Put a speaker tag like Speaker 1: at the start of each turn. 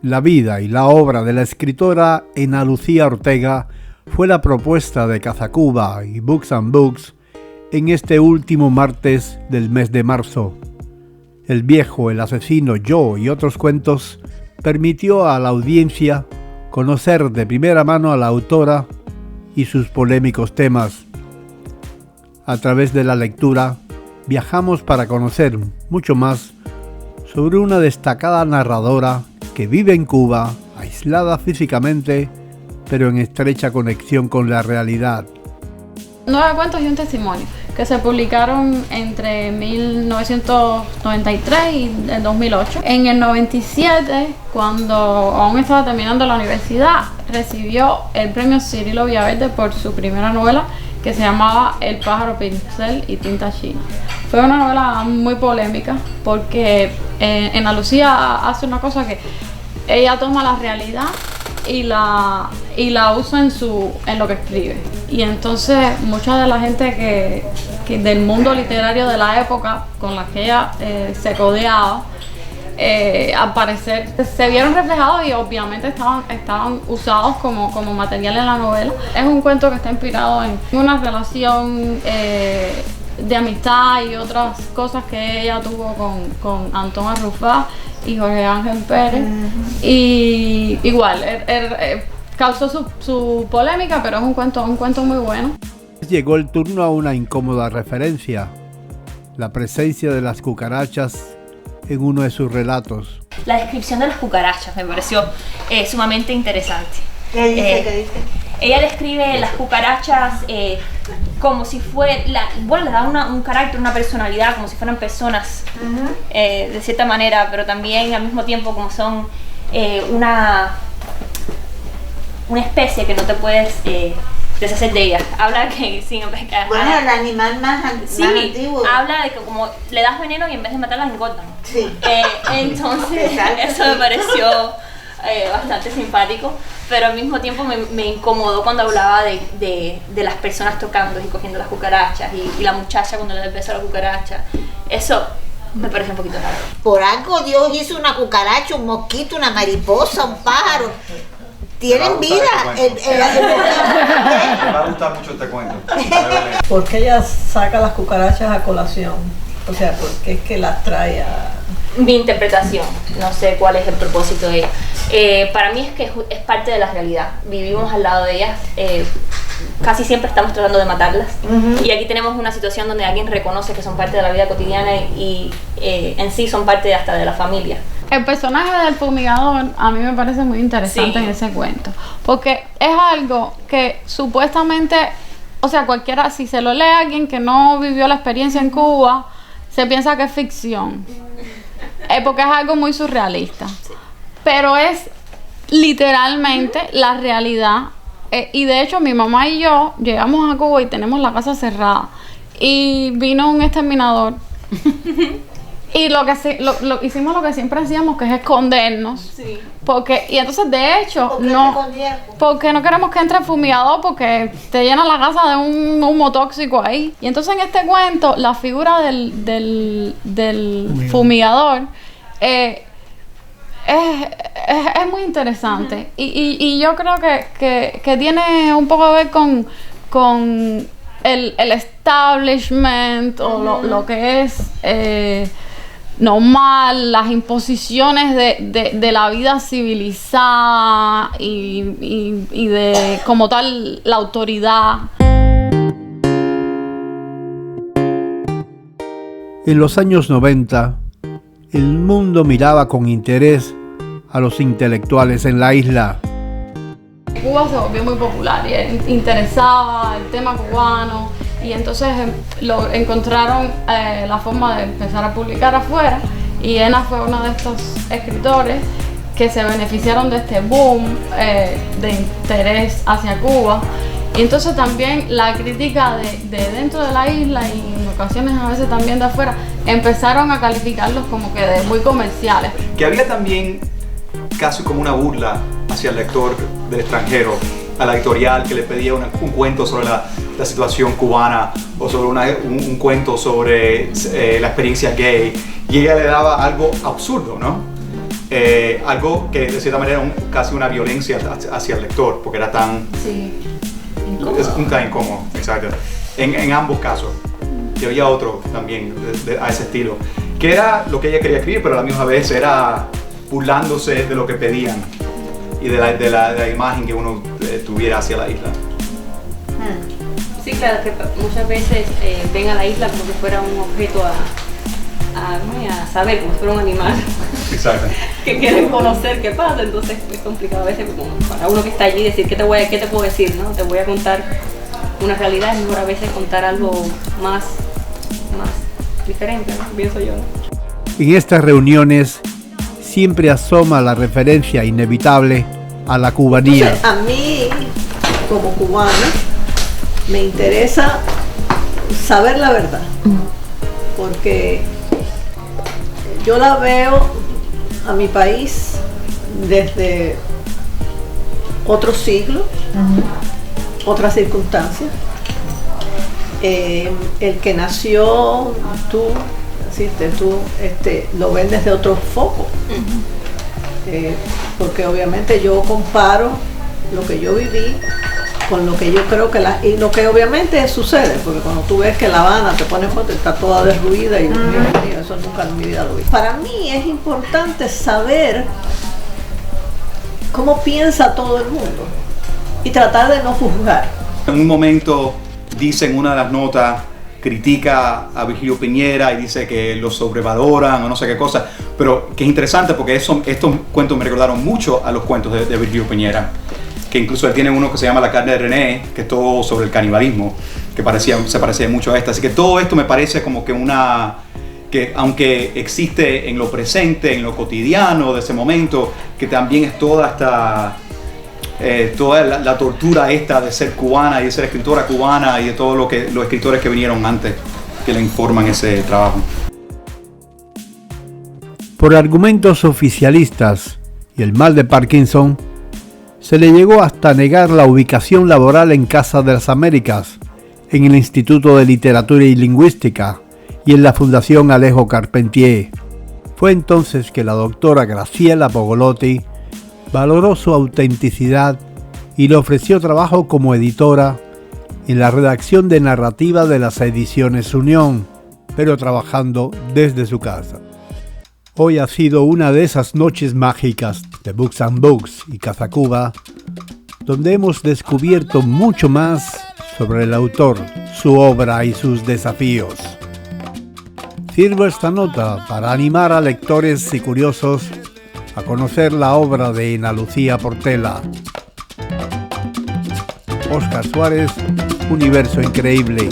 Speaker 1: La vida y la obra de la escritora Ana Lucía Ortega fue la propuesta de Cazacuba y Books and Books en este último martes del mes de marzo. El viejo, el asesino, yo y otros cuentos permitió a la audiencia conocer de primera mano a la autora y sus polémicos temas. A través de la lectura viajamos para conocer mucho más sobre una destacada narradora que vive en Cuba, aislada físicamente, pero en estrecha conexión con la realidad.
Speaker 2: 9 cuentos y un testimonio que se publicaron entre 1993 y el 2008. En el 97, cuando aún estaba terminando la universidad, recibió el premio Cirilo Villaverde por su primera novela, que se llamaba El pájaro pincel y tinta china. Fue una novela muy polémica porque Ana Lucía hace una cosa que ella toma la realidad y la usa en lo que escribe. Y entonces mucha de la gente que del mundo literario de la época con la que ella se codeaba, al parecer se vieron reflejados y obviamente estaban usados como material en la novela. Es un cuento que está inspirado en una relación de amistad y otras cosas que ella tuvo con Antón Arrufat y Jorge Ángel Pérez. Y igual, causó su polémica, pero es un cuento muy bueno.
Speaker 1: Llegó el turno a una incómoda referencia: la presencia de las cucarachas en uno de sus relatos.
Speaker 3: La descripción de las cucarachas me pareció sumamente interesante.
Speaker 4: ¿Qué dice?
Speaker 3: Ella describe las cucarachas como si fuera, le da un carácter, una personalidad, como si fueran personas, de cierta manera, pero también al mismo tiempo como son una especie que no te puedes deshacer de ella. Habla que sí,
Speaker 4: bueno, el animal más antiguo.
Speaker 3: Habla de que como le das veneno y en vez de matarlas engordan.
Speaker 4: Sí.
Speaker 3: Entonces eso me pareció bastante simpático, pero al mismo tiempo me incomodó cuando hablaba de las personas tocando y cogiendo las cucarachas y la muchacha cuando le da el beso a la cucaracha. Eso me parece un poquito raro.
Speaker 4: Por algo Dios hizo una cucaracha, un mosquito, una mariposa, un pájaro. Tienen vida.
Speaker 5: Me va a gustar mucho este cuento.
Speaker 6: ¿Por qué ella saca las cucarachas a colación? O sea, ¿por qué es que las trae a...?
Speaker 3: Mi interpretación, no sé cuál es el propósito de ella. Para mí es que es parte de la realidad. Vivimos al lado de ellas. Casi siempre estamos tratando de matarlas. Y aquí tenemos una situación donde alguien reconoce que son parte de la vida cotidiana y en sí son parte hasta de la familia.
Speaker 2: El personaje del fumigador a mí me parece muy interesante en ese cuento, porque es algo que supuestamente, o sea, cualquiera, si se lo lee a alguien que no vivió la experiencia en Cuba, se piensa que es ficción, porque es algo muy surrealista, pero es literalmente la realidad. Y de hecho mi mamá y yo llegamos a Cuba y tenemos la casa cerrada y vino un exterminador y hicimos lo que siempre hacíamos, que es escondernos. Sí. Y entonces de hecho porque no queremos que entre el fumigador, porque te llena la casa de un humo tóxico ahí. Y entonces en este cuento la figura del fumigador es muy interesante. Y yo creo que tiene un poco que ver con el establishment o lo que es normal, las imposiciones de la vida civilizada y de como tal la autoridad.
Speaker 1: En los años 90, el mundo miraba con interés a los intelectuales en la isla.
Speaker 2: Cuba se volvió muy popular y interesaba el tema cubano, y entonces encontraron la forma de empezar a publicar afuera, y Ana fue uno de estos escritores que se beneficiaron de este boom de interés hacia Cuba. Y entonces también la crítica de dentro de la isla y en ocasiones a veces también de afuera empezaron a calificarlos como que de muy comerciales.
Speaker 5: Que había también casi como una burla hacia el lector del extranjero, a la editorial que le pedía un cuento sobre la situación cubana o sobre un cuento sobre la experiencia gay, y ella le daba algo absurdo, ¿no? algo que de cierta manera era casi una violencia hacia el lector, porque era tan incómodo, exacto, en ambos casos. Y había otro también a ese estilo, que era lo que ella quería escribir, pero a la misma vez era burlándose de lo que pedían y de la imagen que uno tuviera hacia la isla.
Speaker 3: Sí, claro, que muchas veces ven a la isla como si fuera un objeto a saber, como si fuera un animal.
Speaker 5: Exacto.
Speaker 3: Que quieren conocer qué pasa, entonces es complicado a veces como para uno que está allí decir qué te puedo decir, ¿no? Te voy a contar una realidad, es mejor a veces contar algo más diferente, ¿no? Pienso yo, ¿no?
Speaker 1: En estas reuniones siempre asoma la referencia inevitable a la cubanía.
Speaker 6: Entonces, a mí, como cubana, me interesa saber la verdad, porque yo la veo a mi país desde otro siglo, otras circunstancias. El que nació, tú lo ven desde otro foco, porque obviamente yo comparo lo que yo viví con lo que yo creo que y lo que obviamente sucede, porque cuando tú ves que La Habana te pone foto, está toda derruida y eso nunca en mi vida lo vi. Para mí es importante saber cómo piensa todo el mundo y tratar de no juzgar.
Speaker 5: En un momento dice en una de las notas, critica a Virgilio Piñera y dice que lo sobrevaloran o no sé qué cosa, pero que es interesante porque estos cuentos me recordaron mucho a los cuentos de Virgilio Piñera, que incluso él tiene uno que se llama La carne de René, que es todo sobre el canibalismo, que se parecía mucho a esta. Así que todo esto me parece como que que aunque existe en lo presente, en lo cotidiano de ese momento, que también es toda la tortura esta de ser cubana y de ser escritora cubana y de todos los escritores que vinieron antes que le informan ese trabajo.
Speaker 1: Por argumentos oficialistas y el mal de Parkinson, se le llegó hasta negar la ubicación laboral en Casa de las Américas, en el Instituto de Literatura y Lingüística y en la Fundación Alejo Carpentier. Fue entonces que la doctora Graciela Pogolotti valoró su autenticidad y le ofreció trabajo como editora en la redacción de narrativa de las Ediciones Unión, pero trabajando desde su casa. Hoy ha sido una de esas noches mágicas de Books and Books y Cazacuba, donde hemos descubierto mucho más sobre el autor, su obra y sus desafíos. Sirvo esta nota para animar a lectores y curiosos a conocer la obra de Ana Lucía Portela. Óscar Suárez, Universo Increíble.